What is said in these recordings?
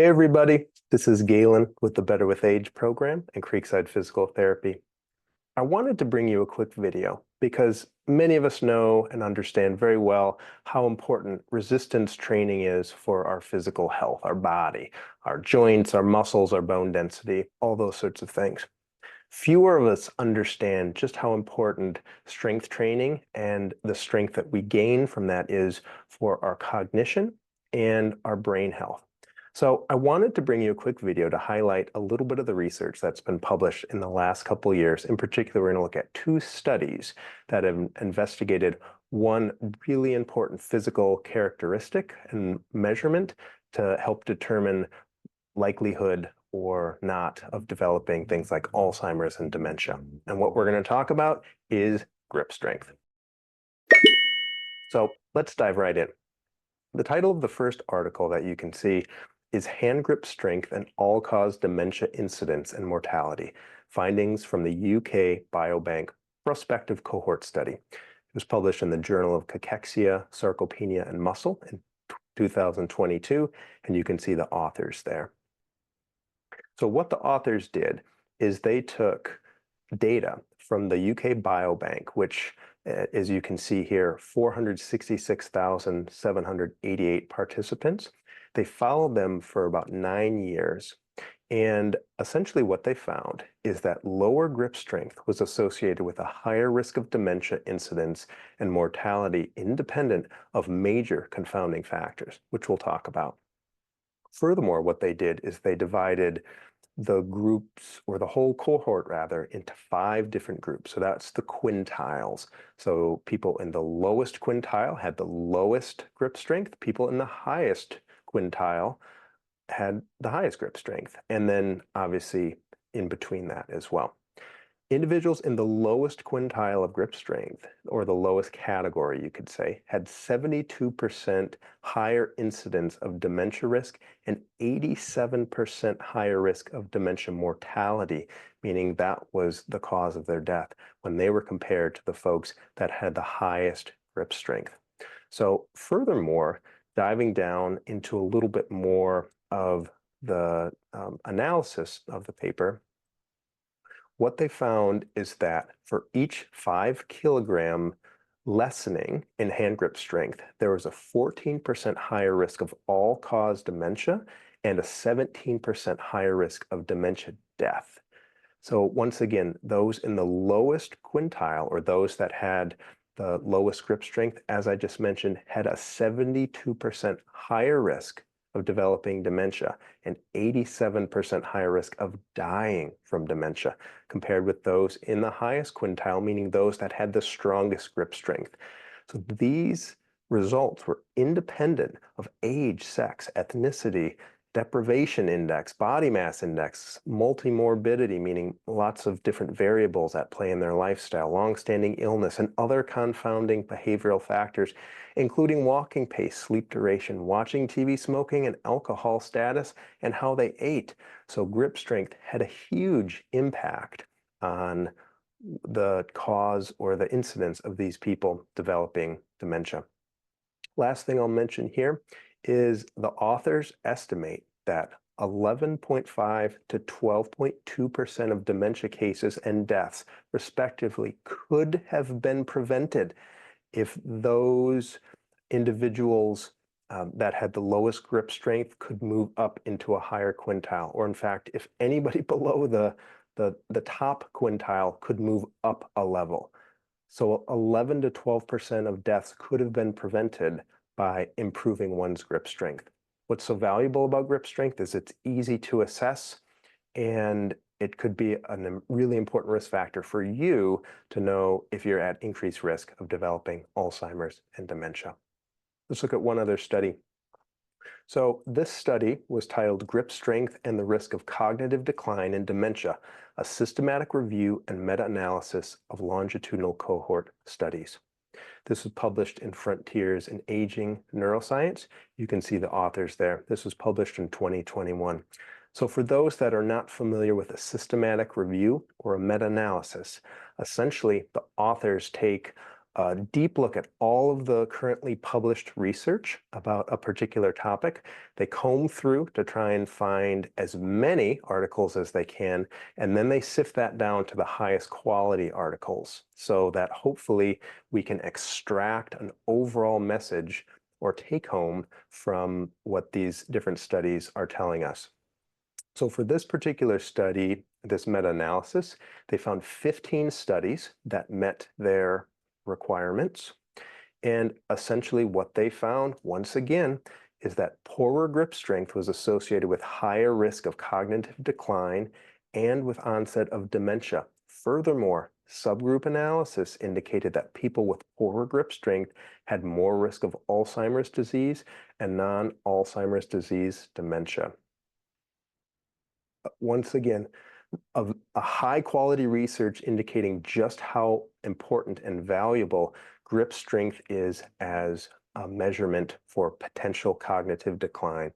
Hey everybody, this is Galen with the Better with Age program and Creekside Physical Therapy. I wanted to bring you a quick video because many of us know and understand very well how important resistance training is for our physical health, our body, our joints, our muscles, our bone density, all those sorts of things. Fewer of us understand just how important strength training and the strength that we gain from that is for our cognition and our brain health. So I wanted to bring you a quick video to highlight a little bit of the research that's been published in the last couple of years. In particular, we're going to look at two studies that have investigated one really important physical characteristic and measurement to help determine likelihood or not of developing things like Alzheimer's and dementia. And what we're going to talk about is grip strength. So let's dive right in. The title of the first article that you can see is Handgrip Strength and All-Cause Dementia Incidence and Mortality, Findings from the UK Biobank Prospective Cohort Study. It was published in the Journal of Cachexia, Sarcopenia and Muscle in 2022, and you can see the authors there. So what the authors did is they took data from the UK Biobank, which, as you can see here, 466,788 participants. They followed them for about 9 years. And essentially what they found is that lower grip strength was associated with a higher risk of dementia incidence and mortality independent of major confounding factors, which we'll talk about. Furthermore, what they did is they divided the groups, or the whole cohort rather, into 5 different groups. So that's the quintiles. So people in the lowest quintile had the lowest grip strength. People in the highest quintile had the highest grip strength. And then obviously in between that as well. Individuals in the lowest quintile of grip strength, or the lowest category, you could say, had 72% higher incidence of dementia risk and 87% higher risk of dementia mortality, meaning that was the cause of their death when they were compared to the folks that had the highest grip strength. So furthermore, diving down into a little bit more of the analysis of the paper, what they found is that for each 5 kilogram lessening in hand grip strength, there was a 14% higher risk of all-cause dementia and a 17% higher risk of dementia death. So once again, those in the lowest quintile, or those that had the lowest grip strength, as I just mentioned, had a 72% higher risk of developing dementia and 87% higher risk of dying from dementia compared with those in the highest quintile, meaning those that had the strongest grip strength. So these results were independent of age, sex, ethnicity, deprivation index, body mass index, multimorbidity, meaning lots of different variables at play in their lifestyle, long-standing illness, and other confounding behavioral factors, including walking pace, sleep duration, watching TV, smoking, and alcohol status, and how they ate. So grip strength had a huge impact on the cause or the incidence of these people developing dementia. Last thing I'll mention here is the authors estimate that 11.5 to 12.2% of dementia cases and deaths, respectively, could have been prevented if those individuals that had the lowest grip strength could move up into a higher quintile, or in fact, if anybody below the top quintile could move up a level. So 11 to 12% of deaths could have been prevented by improving one's grip strength. What's so valuable about grip strength is it's easy to assess, and it could be a really important risk factor for you to know if you're at increased risk of developing Alzheimer's and dementia. Let's look at one other study. So this study was titled Grip Strength and the Risk of Cognitive Decline in Dementia, a systematic review and meta-analysis of longitudinal cohort studies. This was published in Frontiers in Aging Neuroscience. You can see the authors there. This was published in 2021. So for those that are not familiar with a systematic review or a meta-analysis, essentially the authors take a deep look at all of the currently published research about a particular topic. They comb through to try and find as many articles as they can, and then they sift that down to the highest quality articles so that hopefully we can extract an overall message or take home from what these different studies are telling us. So for this particular study, this meta-analysis, they found 15 studies that met their requirements. And essentially what they found, once again, is that poorer grip strength was associated with higher risk of cognitive decline and with onset of dementia. Furthermore, subgroup analysis indicated that people with poorer grip strength had more risk of Alzheimer's disease and non-Alzheimer's disease dementia. Once again, of a high quality research indicating just how important and valuable grip strength is as a measurement for potential cognitive decline.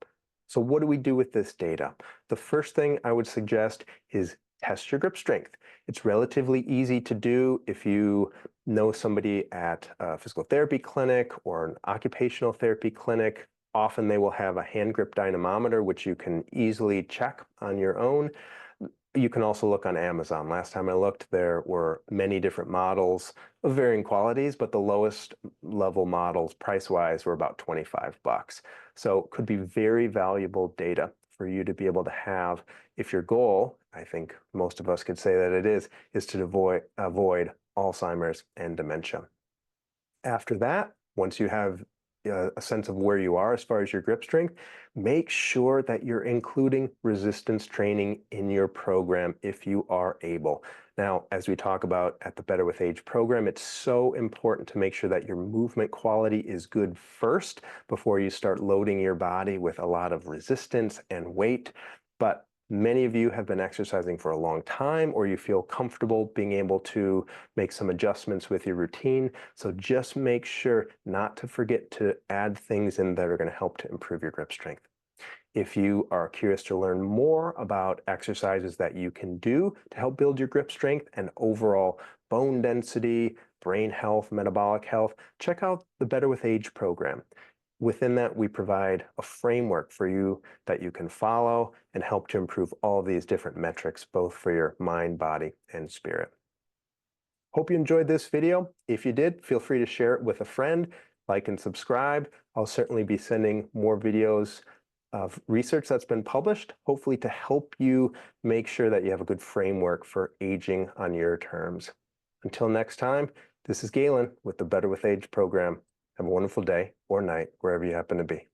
So what do we do with this data? The first thing I would suggest is test your grip strength. It's relatively easy to do if you know somebody at a physical therapy clinic or an occupational therapy clinic. Often they will have a hand grip dynamometer, which you can easily check on your own. You can also look on Amazon. Last time I looked, there were many different models of varying qualities, but the lowest level models price-wise were about 25 bucks. So it could be very valuable data for you to be able to have if your goal, I think most of us could say that it is to avoid Alzheimer's and dementia. After that, once you have a sense of where you are as far as your grip strength, make sure that you're including resistance training in your program if you are able. Now, as we talk about at the Better with Age program, it's so important to make sure that your movement quality is good first before you start loading your body with a lot of resistance and weight. But many of you have been exercising for a long time, or you feel comfortable being able to make some adjustments with your routine. So just make sure not to forget to add things in that are going to help to improve your grip strength. If you are curious to learn more about exercises that you can do to help build your grip strength and overall bone density, brain health, metabolic health, check out the Better with Age program. Within that, we provide a framework for you that you can follow and help to improve all of these different metrics, both for your mind, body, and spirit. Hope you enjoyed this video. If you did, feel free to share it with a friend, like and subscribe. I'll certainly be sending more videos of research that's been published, hopefully to help you make sure that you have a good framework for aging on your terms. Until next time, this is Galen with the Better with Age program. Have a wonderful day or night, wherever you happen to be.